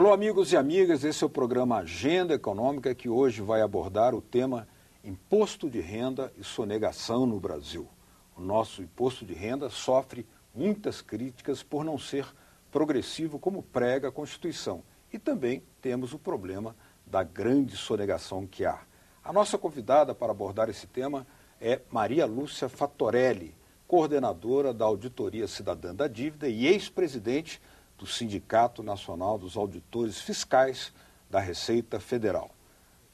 Alô, amigos e amigas, esse é o programa Agenda Econômica que hoje vai abordar o tema Imposto de Renda e Sonegação no Brasil. O nosso imposto de renda sofre muitas críticas por não ser progressivo como prega a Constituição. E também temos o problema da grande sonegação que há. A nossa convidada para abordar esse tema é Maria Lúcia Fattorelli, coordenadora da Auditoria Cidadã da Dívida e ex-presidente do Sindicato Nacional dos Auditores Fiscais da Receita Federal.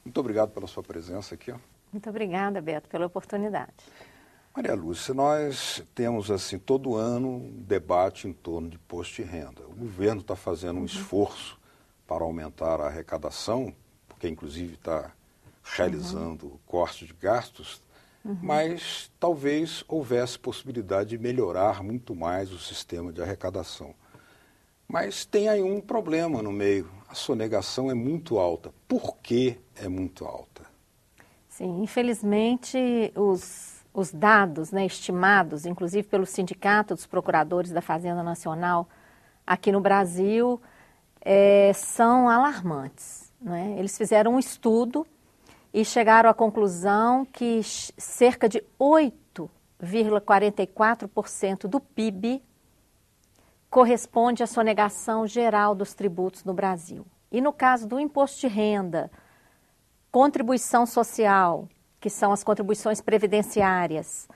Muito obrigado pela sua presença aqui. Muito obrigada, Beto, pela oportunidade. Maria Lúcia, nós temos assim todo ano um debate em torno de imposto de renda. O governo está fazendo um esforço para aumentar a arrecadação, porque inclusive está realizando corte de gastos, mas talvez houvesse possibilidade de melhorar muito mais o sistema de arrecadação. Mas tem aí um problema no meio, a sonegação é muito alta. Por que é muito alta? Sim, infelizmente os dados, né, estimados, inclusive pelo Sindicato dos Procuradores da Fazenda Nacional aqui no Brasil, são alarmantes, né? Eles fizeram um estudo e chegaram à conclusão que cerca de 8,44% do PIB corresponde à sonegação geral dos tributos no Brasil. E no caso do imposto de renda, contribuição social, que são as contribuições previdenciárias,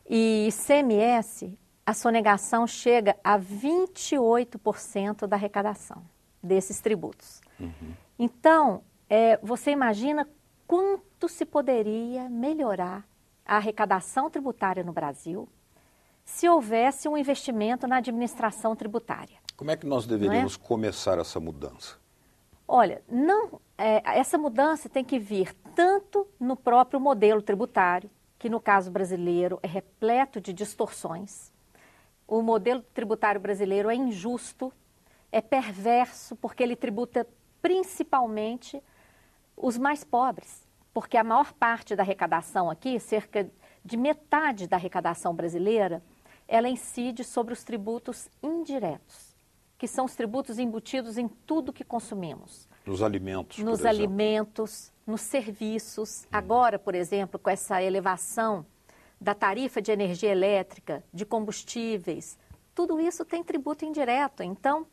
e ICMS, a sonegação chega a 28% da arrecadação desses tributos. Então, você imagina quanto se poderia melhorar a arrecadação tributária no Brasil se houvesse um investimento na administração tributária. Como é que nós deveríamos começar essa mudança? Olha, essa mudança tem que vir tanto no próprio modelo tributário, que no caso brasileiro é repleto de distorções. O modelo tributário brasileiro é injusto, é perverso, porque ele tributa principalmente os mais pobres, porque a maior parte da arrecadação aqui, cerca de metade da arrecadação brasileira, ela incide sobre os tributos indiretos, que são os tributos embutidos em tudo que consumimos. Nos alimentos, por exemplo. Nos alimentos, nos serviços. Agora, por exemplo, com essa elevação da tarifa de energia elétrica, de combustíveis, tudo isso tem tributo indireto. Então,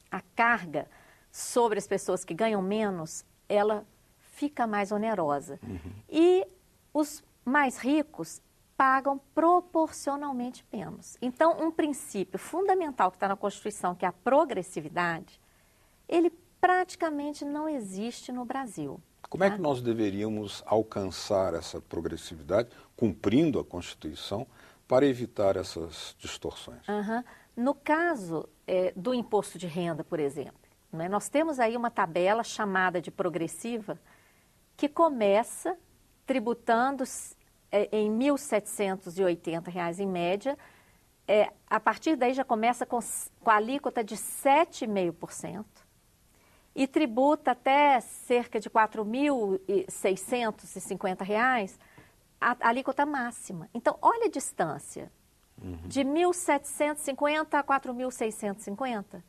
a carga sobre as pessoas que ganham menos, ela fica mais onerosa. E os mais ricos pagam proporcionalmente menos. Então, um princípio fundamental que está na Constituição, que é a progressividade, ele praticamente não existe no Brasil. Como é que nós deveríamos alcançar essa progressividade, cumprindo a Constituição, para evitar essas distorções? No caso do imposto de renda, por exemplo, né, nós temos aí uma tabela chamada de progressiva, que começa tributando em R$ 1.780 em média. A partir daí já começa com a alíquota de 7,5%. E tributa até cerca de R$ 4.650 a alíquota máxima. Então, olha a distância. De 1.750 a 4.650.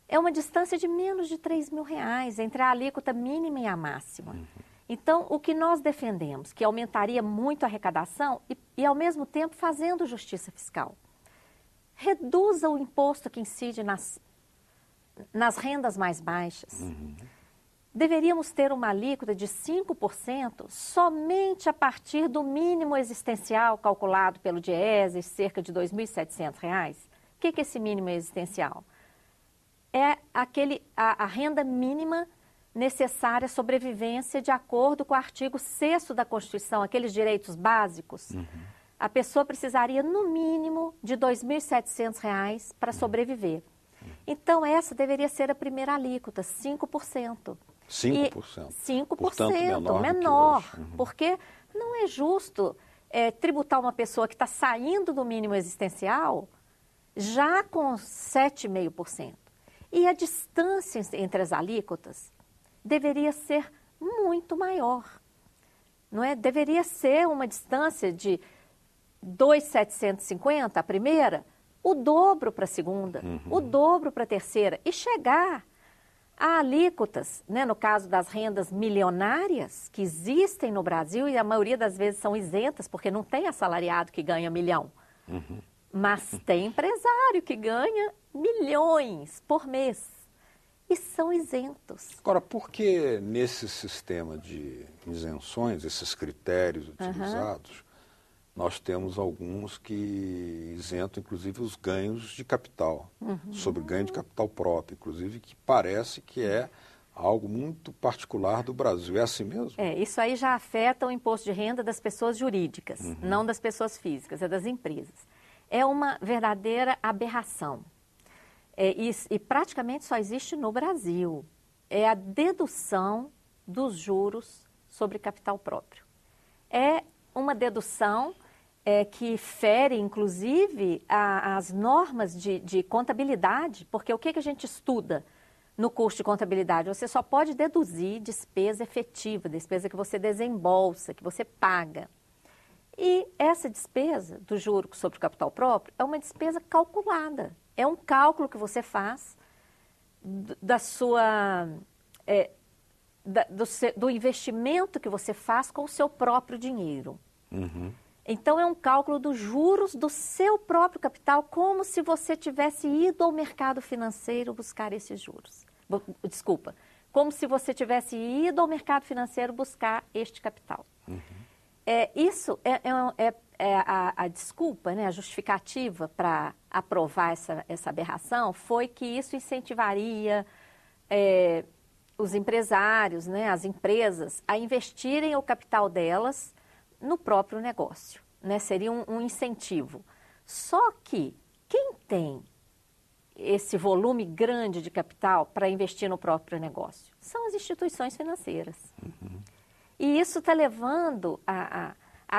É uma distância de menos de R$ 3.000 entre a alíquota mínima e a máxima. Então, o que nós defendemos, que aumentaria muito a arrecadação e ao mesmo tempo, fazendo justiça fiscal. Reduza o imposto que incide nas rendas mais baixas. Deveríamos ter uma alíquota de 5% somente a partir do mínimo existencial calculado pelo Dieses, cerca de R$ 2.700. O que é esse mínimo existencial? É a renda mínima necessária à sobrevivência de acordo com o artigo 6º da Constituição, aqueles direitos básicos. A pessoa precisaria, no mínimo, de R$ 2.700 para sobreviver. Então, essa deveria ser a primeira alíquota, 5%. 5%? 5%, portanto, menor, porque não é justo tributar uma pessoa que está saindo do mínimo existencial já com 7,5%. E a distância entre as alíquotas deveria ser muito maior, não é? Deveria ser uma distância de 2.750 a primeira, o dobro para a segunda, o dobro para a terceira, e chegar Há alíquotas, né, no caso das rendas milionárias, que existem no Brasil e a maioria das vezes são isentas, porque não tem assalariado que ganha 1 milhão. Mas tem empresário que ganha milhões por mês e são isentos. Agora, por que nesse sistema de isenções, esses critérios utilizados, nós temos alguns que isentam, inclusive, os ganhos de capital, sobre ganho de capital próprio, inclusive, que parece que é algo muito particular do Brasil. É assim mesmo? Isso aí já afeta o imposto de renda das pessoas jurídicas, não das pessoas físicas, é das empresas. É uma verdadeira aberração. E praticamente só existe no Brasil. É a dedução dos juros sobre capital próprio. É uma dedução que fere, inclusive, as normas de contabilidade, porque o que a gente estuda no curso de contabilidade? Você só pode deduzir despesa efetiva, despesa que você desembolsa, que você paga. E essa despesa do juro sobre o capital próprio é uma despesa calculada. É um cálculo que você faz do investimento que você faz com o seu próprio dinheiro. Então, é um cálculo dos juros do seu próprio capital, como se você tivesse ido ao mercado financeiro buscar esses juros. Desculpa, como se você tivesse ido ao mercado financeiro buscar este capital. Isso a desculpa, né, a justificativa para aprovar essa aberração foi que isso incentivaria os empresários, né, as empresas, a investirem o capital delas no próprio negócio, né? Seria um incentivo. Só que quem tem esse volume grande de capital para investir no próprio negócio? São as instituições financeiras. E isso está levando a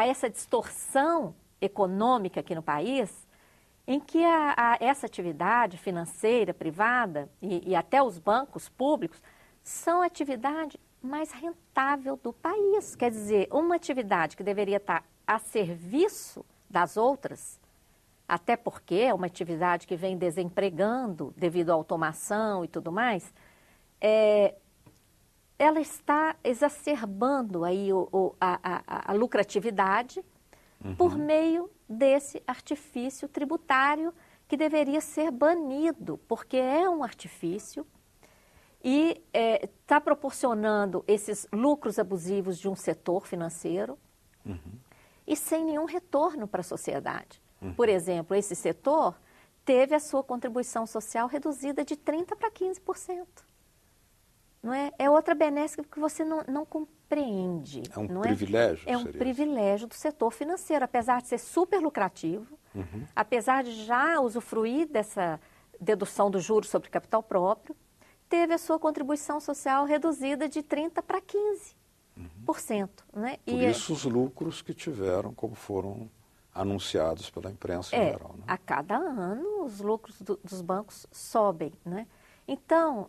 essa distorção econômica aqui no país, em que essa atividade financeira privada e até os bancos públicos são a atividade mais rentável do país. Quer dizer, uma atividade que deveria estar a serviço das outras, até porque é uma atividade que vem desempregando devido à automação e tudo mais, ela está exacerbando aí a lucratividade por meio desse artifício tributário que deveria ser banido, porque é um artifício e está proporcionando esses lucros abusivos de um setor financeiro e sem nenhum retorno para a sociedade. Por exemplo, esse setor teve a sua contribuição social reduzida de 30% para 15%. Não é? É outra benéfica que você não compreende. É um privilégio? É um privilégio do setor financeiro, apesar de ser super lucrativo, apesar de já usufruir dessa dedução do juros sobre capital próprio, teve a sua contribuição social reduzida de 30% para 15%. Né? Por isso os lucros que tiveram, como foram anunciados pela imprensa em geral. Né? A cada ano os lucros dos bancos sobem. Né? Então,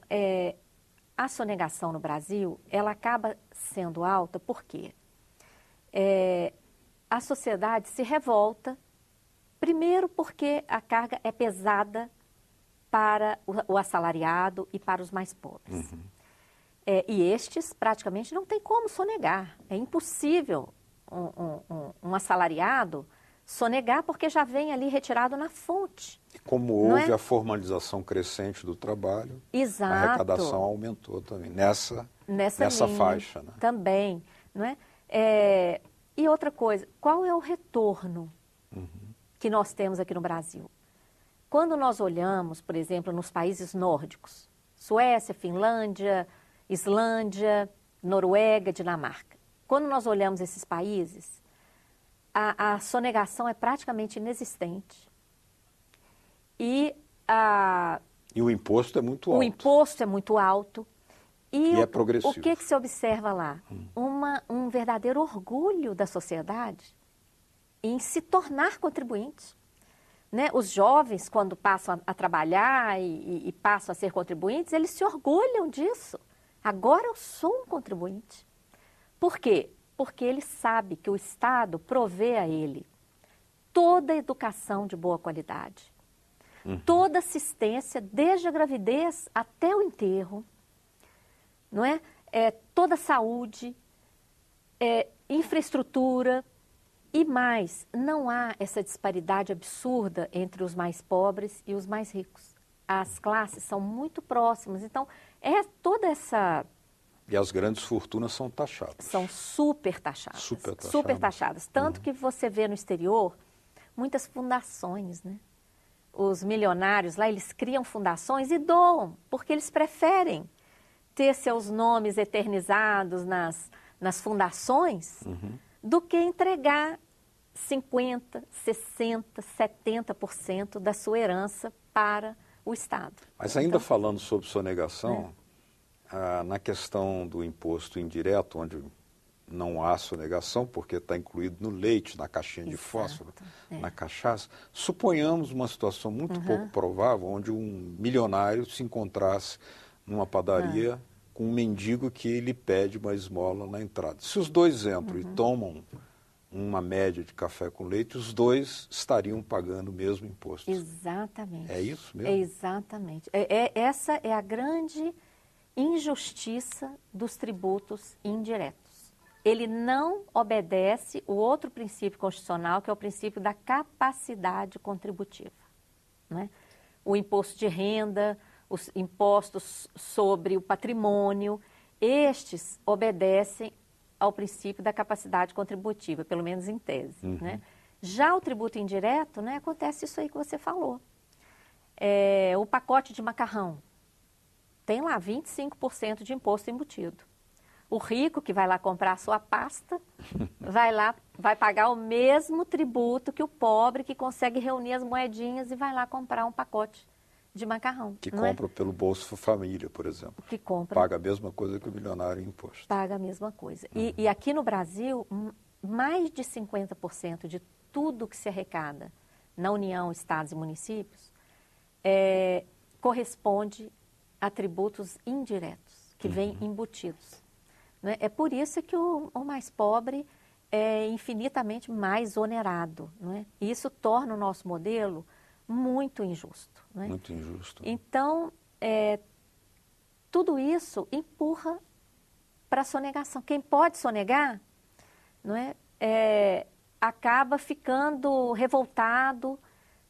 a sonegação no Brasil, ela acaba sendo alta porque a sociedade se revolta, primeiro porque a carga é pesada para o assalariado e para os mais pobres. E estes praticamente não tem como sonegar. É impossível um assalariado sonegar porque já vem ali retirado na fonte. E como houve a formalização crescente do trabalho, Exato, a arrecadação aumentou também nessa faixa. Né? Também. Não é? E outra coisa, qual é o retorno que nós temos aqui no Brasil? Quando nós olhamos, por exemplo, nos países nórdicos, Suécia, Finlândia, Islândia, Noruega, Dinamarca, quando nós olhamos esses países, a sonegação é praticamente inexistente. E o imposto é muito alto. O imposto é muito alto. E é progressivo. O que se observa lá? Um verdadeiro orgulho da sociedade em se tornar contribuinte. Né? Os jovens, quando passam a trabalhar e passam a ser contribuintes, eles se orgulham disso. Agora eu sou um contribuinte. Por quê? Porque ele sabe que o Estado provê a ele toda a educação de boa qualidade, toda assistência, desde a gravidez até o enterro, não é? Toda a saúde, infraestrutura e mais. Não há essa disparidade absurda entre os mais pobres e os mais ricos. As classes são muito próximas, então toda essa... E as grandes fortunas são taxadas. São super taxadas. Super taxadas. Tanto que você vê no exterior muitas fundações, né? Os milionários lá, eles criam fundações e doam, porque eles preferem ter seus nomes eternizados nas fundações do que entregar 50%, 60%, 70% da sua herança para o Estado. Mas ainda falando sobre sonegação, na questão do imposto indireto, onde não há sonegação, porque está incluído no leite, na caixinha de fósforo, na cachaça, suponhamos uma situação muito pouco provável, onde um milionário se encontrasse numa padaria com um mendigo que lhe pede uma esmola na entrada. Se os dois entram e tomam uma média de café com leite, os dois estariam pagando o mesmo imposto. Exatamente. É isso mesmo? Exatamente. Essa é a grande injustiça dos tributos indiretos. Ele não obedece o outro princípio constitucional, que é o princípio da capacidade contributiva, né? O imposto de renda, os impostos sobre o patrimônio, estes obedecem ao princípio da capacidade contributiva, pelo menos em tese, né? Já o tributo indireto, né, acontece isso aí que você falou. O pacote de macarrão tem lá 25% de imposto embutido. O rico que vai lá comprar a sua pasta, vai pagar o mesmo tributo que o pobre que consegue reunir as moedinhas e vai lá comprar um pacote de macarrão. Que compra pelo Bolsa Família, por exemplo. Que compra. Paga a mesma coisa que o milionário em imposto. Paga a mesma coisa. E aqui no Brasil, mais de 50% de tudo que se arrecada na União, estados e municípios corresponde a tributos indiretos, que vêm embutidos. Né? É por isso que o mais pobre é infinitamente mais onerado. Não é? E isso torna o nosso modelo muito injusto. Não é? Muito injusto. Então, tudo isso empurra para a sonegação. Quem pode sonegar, não é, acaba ficando revoltado,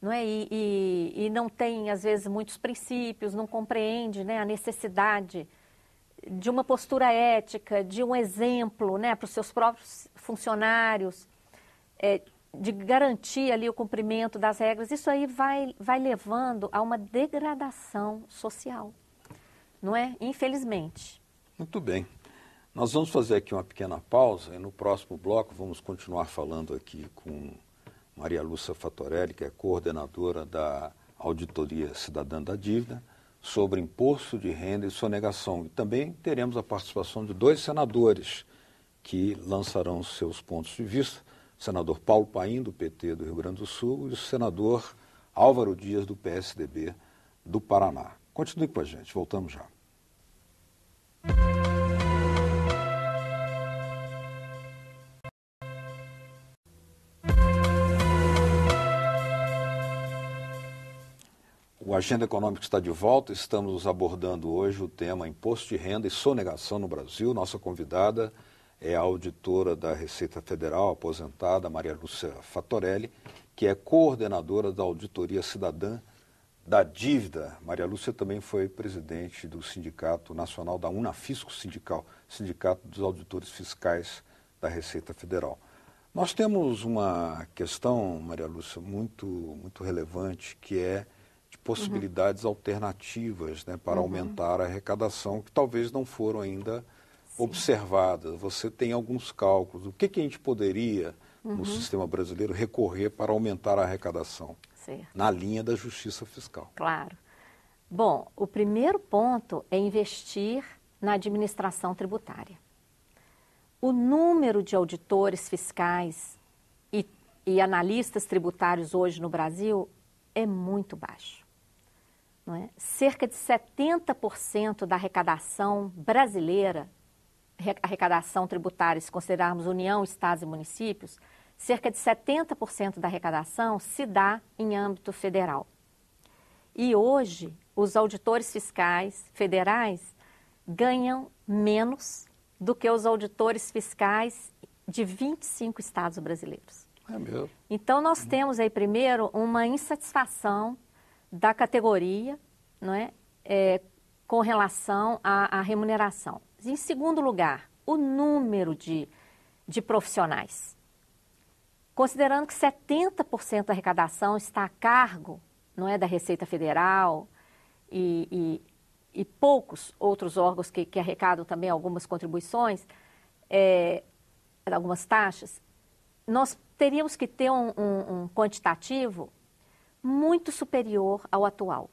não é? E não tem, às vezes, muitos princípios, não compreende, né, a necessidade de uma postura ética, de um exemplo, né, para os seus próprios funcionários, de garantir ali o cumprimento das regras. Isso aí vai levando a uma degradação social, não é? Infelizmente. Muito bem. Nós vamos fazer aqui uma pequena pausa e no próximo bloco vamos continuar falando aqui com Maria Lúcia Fattorelli, que é coordenadora da Auditoria Cidadã da Dívida, sobre imposto de renda e sonegação. E também teremos a participação de 2 senadores que lançarão seus pontos de vista, o senador Paulo Paim, do PT do Rio Grande do Sul, e o senador Álvaro Dias, do PSDB do Paraná. Continue com a gente, voltamos já. O Agenda Econômica está de volta, estamos abordando hoje o tema Imposto de Renda e Sonegação no Brasil. Nossa convidada é a auditora da Receita Federal, aposentada, Maria Lúcia Fattorelli, que é coordenadora da Auditoria Cidadã da Dívida. Maria Lúcia também foi presidente do Sindicato Nacional da Unafisco Sindicato dos Auditores Fiscais da Receita Federal. Nós temos uma questão, Maria Lúcia, muito relevante, que é de possibilidades alternativas, né, para aumentar a arrecadação, que talvez não foram ainda observadas. Você tem alguns cálculos. O que a gente poderia, no sistema brasileiro, recorrer para aumentar a arrecadação? Certo. Na linha da justiça fiscal. Claro. Bom, o primeiro ponto é investir na administração tributária. O número de auditores fiscais e analistas tributários hoje no Brasil é muito baixo. Não é? Cerca de 70% da arrecadação brasileira, arrecadação tributária, se considerarmos União, Estados e municípios, cerca de 70% da arrecadação se dá em âmbito federal. E hoje, os auditores fiscais federais ganham menos do que os auditores fiscais de 25 estados brasileiros. É mesmo? Então, nós temos aí, primeiro, uma insatisfação da categoria, não é? Com relação à remuneração. Em segundo lugar, o número de profissionais. Considerando que 70% da arrecadação está a cargo, não é, da Receita Federal e poucos outros órgãos que arrecadam também algumas contribuições, algumas taxas, nós teríamos que ter um quantitativo muito superior ao atual.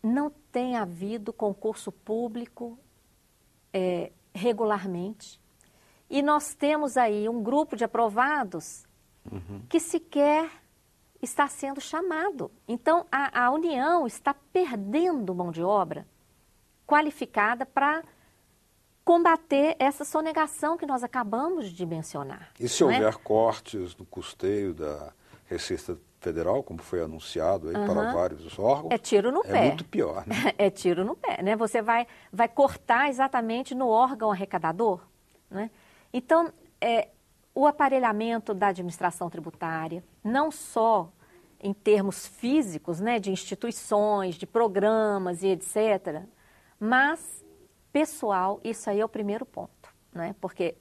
Não tem havido concurso público regularmente. E nós temos aí um grupo de aprovados que sequer está sendo chamado. Então, a União está perdendo mão de obra qualificada para combater essa sonegação que nós acabamos de mencionar. E se houver cortes no custeio da Receita Federal, como foi anunciado aí para vários órgãos, é tiro no pé. É muito pior, né? É tiro no pé, né? Você vai cortar exatamente no órgão arrecadador, né? Então, o aparelhamento da administração tributária, não só em termos físicos, né, de instituições, de programas e etc., mas pessoal, isso aí é o primeiro ponto, né? Porque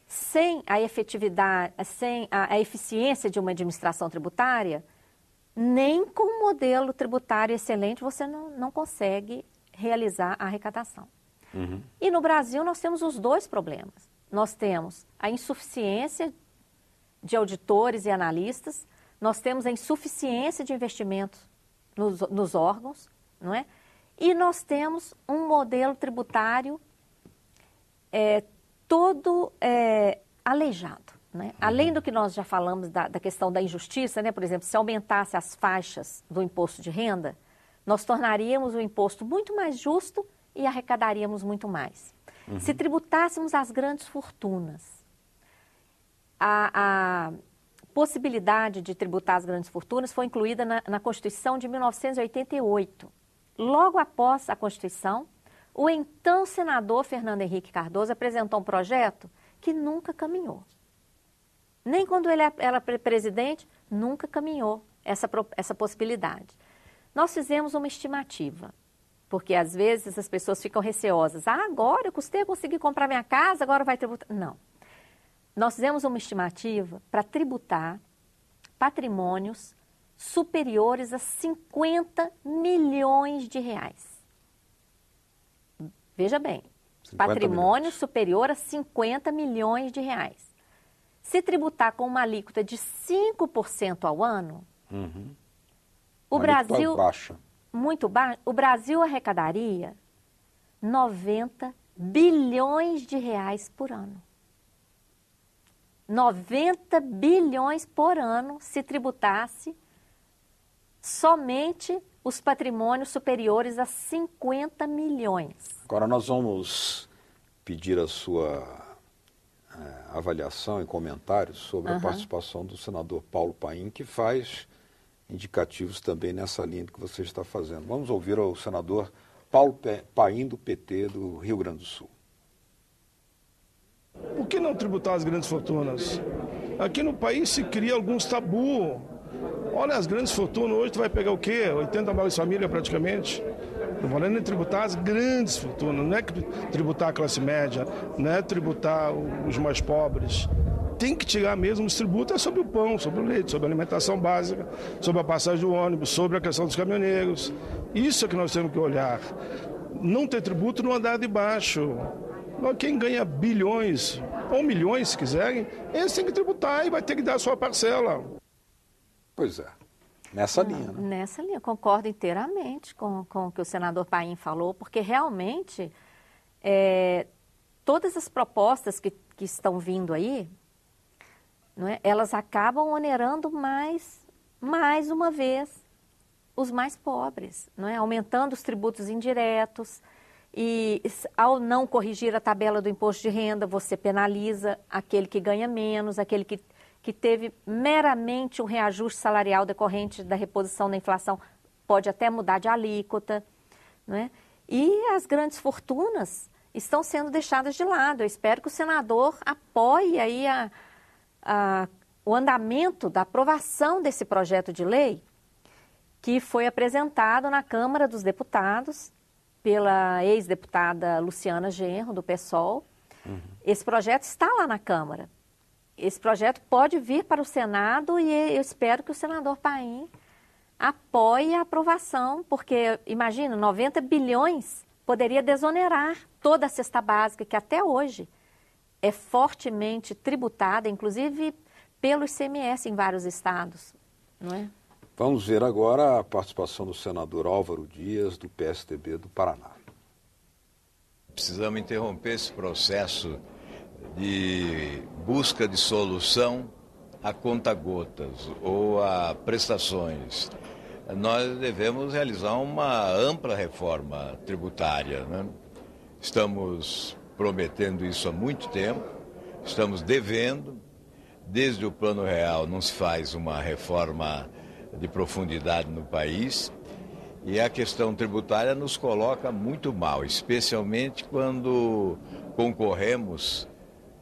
sem a efetividade, sem a eficiência de uma administração tributária, nem com um modelo tributário excelente você não consegue realizar a arrecadação. E no Brasil nós temos os dois problemas. Nós temos a insuficiência de auditores e analistas, nós temos a insuficiência de investimentos nos órgãos, não é? E nós temos um modelo tributário todo aleijado, né? Além do que nós já falamos da questão da injustiça, né? Por exemplo, se aumentasse as faixas do imposto de renda, nós tornaríamos o imposto muito mais justo e arrecadaríamos muito mais. Se tributássemos as grandes fortunas, a possibilidade de tributar as grandes fortunas foi incluída na Constituição de 1988. Logo após a Constituição, o então senador Fernando Henrique Cardoso apresentou um projeto que nunca caminhou. Nem quando ele era presidente, nunca caminhou essa possibilidade. Nós fizemos uma estimativa, porque às vezes as pessoas ficam receosas. Agora eu custei a conseguir comprar minha casa, agora vai tributar. Não. Nós fizemos uma estimativa para tributar patrimônios superiores a 50 milhões de reais. Veja bem, patrimônio superior a 50 milhões de reais. Se tributar com uma alíquota de 5% ao ano, o Brasil... baixa. Muito baixo, o Brasil arrecadaria 90 bilhões de reais por ano. 90 bilhões por ano se tributasse somente os patrimônios superiores a 50 milhões. Agora nós vamos pedir a sua avaliação e comentários sobre a participação do senador Paulo Paim, que faz indicativos também nessa linha que você está fazendo. Vamos ouvir o senador Paulo Paim, do PT do Rio Grande do Sul. Por que não tributar as grandes fortunas? Aqui no país se cria alguns tabu. Olha, as grandes fortunas, hoje tu vai pegar o quê? 80 mil famílias praticamente. Estou falando em tributar as grandes fortunas, não é tributar a classe média, não é tributar os mais pobres. Tem que tirar mesmo os tributos sobre o pão, sobre o leite, sobre a alimentação básica, sobre a passagem do ônibus, sobre a questão dos caminhoneiros. Isso é que nós temos que olhar. Não ter tributo no andar de baixo. Quem ganha bilhões ou milhões, se quiserem, eles têm que tributar e vai ter que dar a sua parcela. Pois é, nessa linha. Né? Nessa linha, concordo inteiramente com o que o senador Paim falou, porque realmente todas as propostas que estão vindo aí, não é, elas acabam onerando mais uma vez os mais pobres, não é? Aumentando os tributos indiretos. E ao não corrigir a tabela do imposto de renda, você penaliza aquele que ganha menos, aquele que teve meramente um reajuste salarial decorrente da reposição da inflação, pode até mudar de alíquota, não é? E as grandes fortunas estão sendo deixadas de lado. Eu espero que o senador apoie aí o andamento da aprovação desse projeto de lei que foi apresentado na Câmara dos Deputados pela ex-deputada Luciana Genro, do PSOL. Esse projeto está lá na Câmara. Esse projeto pode vir para o Senado e eu espero que o senador Paim apoie a aprovação, porque, imagina, 90 bilhões poderia desonerar toda a cesta básica, que até hoje é fortemente tributada, inclusive pelo ICMS em vários estados, não é? Vamos ver agora a participação do senador Álvaro Dias, do PSDB do Paraná. Precisamos interromper esse processo de busca de solução a conta-gotas ou a prestações. Nós devemos realizar uma ampla reforma tributária, né? Estamos prometendo isso há muito tempo, estamos devendo. Desde o Plano Real não se faz uma reforma de profundidade no país e a questão tributária nos coloca muito mal, especialmente quando concorremos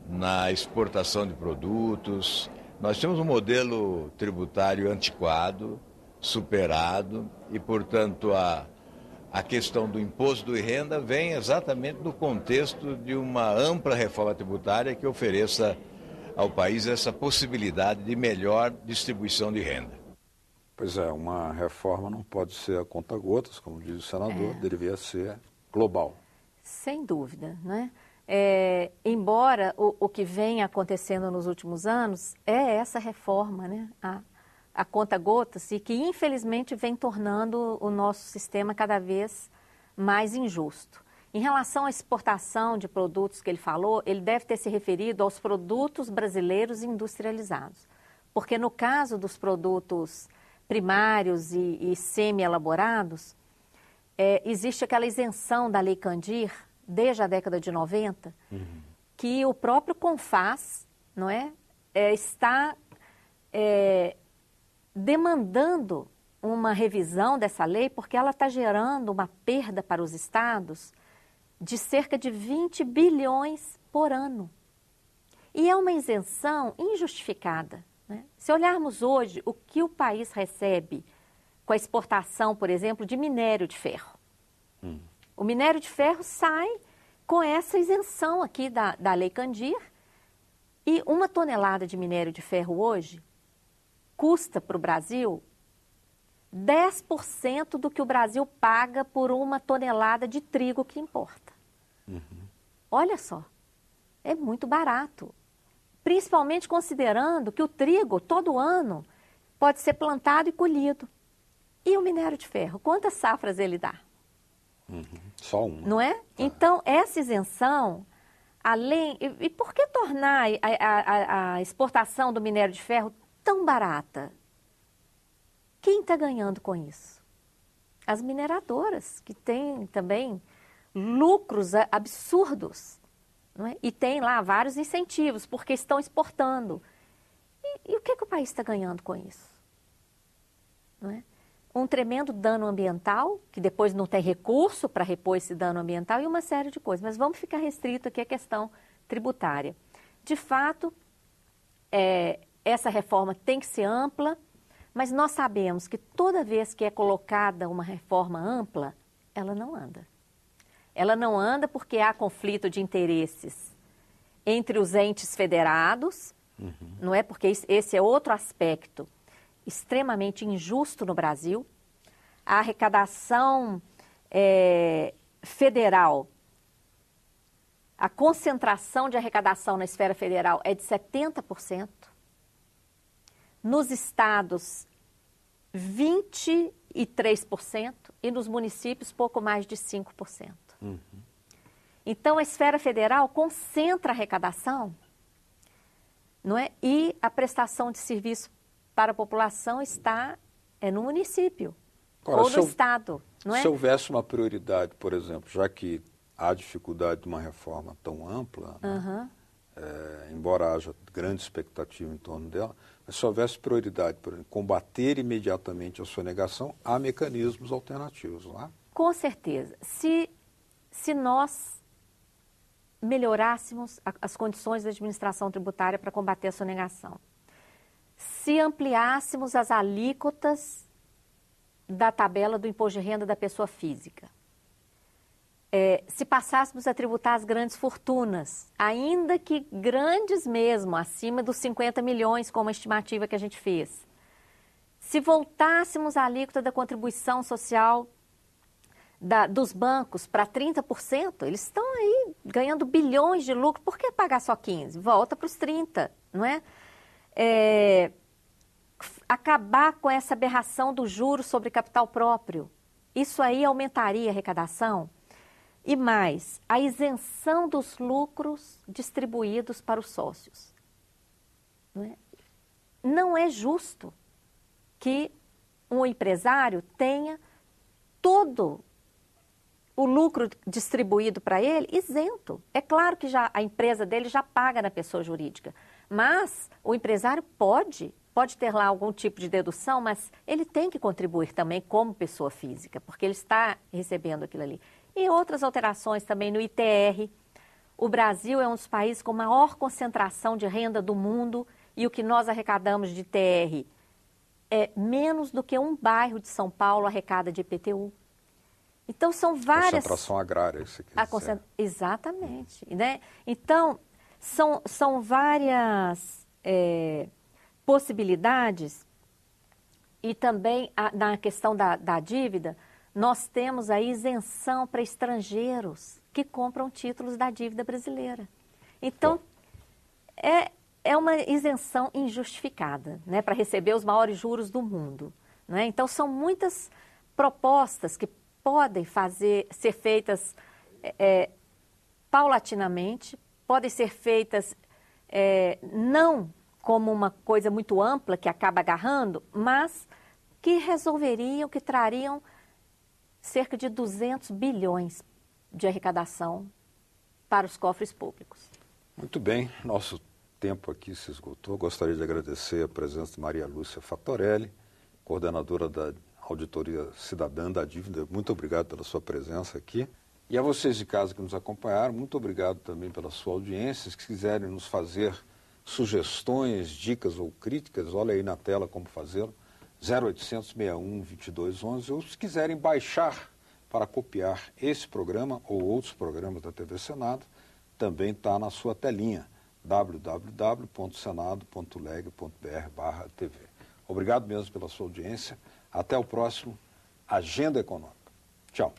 na exportação de produtos. Nós temos um modelo tributário antiquado, superado e, portanto, a questão do imposto de renda vem exatamente no contexto de uma ampla reforma tributária que ofereça ao país essa possibilidade de melhor distribuição de renda. Pois é, uma reforma não pode ser a conta-gotas, como diz o senador, deveria ser global. Sem dúvida, né? Embora o que vem acontecendo nos últimos anos é essa reforma, né? A conta-gotas, e que infelizmente vem tornando o nosso sistema cada vez mais injusto. Em relação à exportação de produtos que ele falou, ele deve ter se referido aos produtos brasileiros industrializados. Porque no caso dos produtos primários e semi-elaborados, existe aquela isenção da Lei Candir, desde a década de 90, que o próprio CONFAS, não é, está demandando uma revisão dessa lei, porque ela está gerando uma perda para os estados de cerca de 20 bilhões por ano. E é uma isenção injustificada, né? Se olharmos hoje o que o país recebe com a exportação, por exemplo, de minério de ferro. O minério de ferro sai com essa isenção aqui da Lei Candir, e uma tonelada de minério de ferro hoje custa para o Brasil 10% do que o Brasil paga por uma tonelada de trigo que importa. Olha só, é muito barato. Principalmente considerando que o trigo, todo ano, pode ser plantado e colhido. E o minério de ferro, quantas safras ele dá? Só uma. Não é? Então, essa isenção, além... E por que tornar a exportação do minério de ferro tão barata? Quem está ganhando com isso? As mineradoras, que têm também lucros absurdos, não é? E tem lá vários incentivos, porque estão exportando. E o que o país está ganhando com isso? Não é? Um tremendo dano ambiental, que depois não tem recurso para repor esse dano ambiental, e uma série de coisas. Mas vamos ficar restrito aqui à questão tributária. De fato, essa reforma tem que ser ampla, mas nós sabemos que toda vez que é colocada uma reforma ampla, ela não anda. Ela não anda porque há conflito de interesses entre os entes federados, não é? Porque esse é outro aspecto extremamente injusto no Brasil. A arrecadação federal, a concentração de arrecadação na esfera federal é de 70%. Nos estados, 23%, e nos municípios, pouco mais de 5%. Então, a esfera federal concentra a arrecadação, não é? E a prestação de serviço para a população está no município. Agora, ou no estado, não é? Se houvesse uma prioridade, por exemplo, já que há dificuldade de uma reforma tão ampla, né? Embora haja grande expectativa em torno dela, mas se houvesse prioridade, por exemplo, combater imediatamente a sonegação, há mecanismos alternativos lá. Com certeza. Se se nós melhorássemos as condições da administração tributária para combater a sonegação. Se ampliássemos as alíquotas da tabela do imposto de renda da pessoa física. Se passássemos a tributar as grandes fortunas, ainda que grandes mesmo, acima dos 50 milhões, como a estimativa que a gente fez. Se voltássemos a alíquota da contribuição social dos bancos para 30%, eles estão aí ganhando bilhões de lucro, por que pagar só 15%? Volta para os 30%, não é? Acabar com essa aberração do juros sobre capital próprio. Isso aí aumentaria a arrecadação. E mais, a isenção dos lucros distribuídos para os sócios. Não é justo que um empresário tenha todo o lucro distribuído para ele isento. É claro que a empresa dele já paga na pessoa jurídica, mas o empresário pode ter lá algum tipo de dedução, mas ele tem que contribuir também como pessoa física, porque ele está recebendo aquilo ali. E outras alterações também no ITR. O Brasil é um dos países com maior concentração de renda do mundo e o que nós arrecadamos de ITR é menos do que um bairro de São Paulo arrecada de IPTU. Então, são várias... Concentração agrária, isso quer dizer. Exatamente. Né? Então, são várias possibilidades e também na questão da dívida, nós temos a isenção para estrangeiros que compram títulos da dívida brasileira. Então, é uma isenção injustificada, né, para receber os maiores juros do mundo. Né? Então, são muitas propostas que podem ser feitas paulatinamente, podem ser feitas não como uma coisa muito ampla que acaba agarrando, mas que resolveriam, que trariam cerca de 200 bilhões de arrecadação para os cofres públicos. Muito bem, nosso tempo aqui se esgotou. Gostaria de agradecer a presença de Maria Lúcia Fattorelli, coordenadora da Auditoria Cidadã da Dívida. Muito obrigado pela sua presença aqui. E a vocês de casa que nos acompanharam, muito obrigado também pela sua audiência. Se quiserem nos fazer sugestões, dicas ou críticas, olha aí na tela como fazê-lo. 0800 61 2211, ou se quiserem baixar para copiar esse programa ou outros programas da TV Senado, também está na sua telinha, www.senado.leg.br/TV. Obrigado mesmo pela sua audiência. Até o próximo Agenda Econômica. Tchau.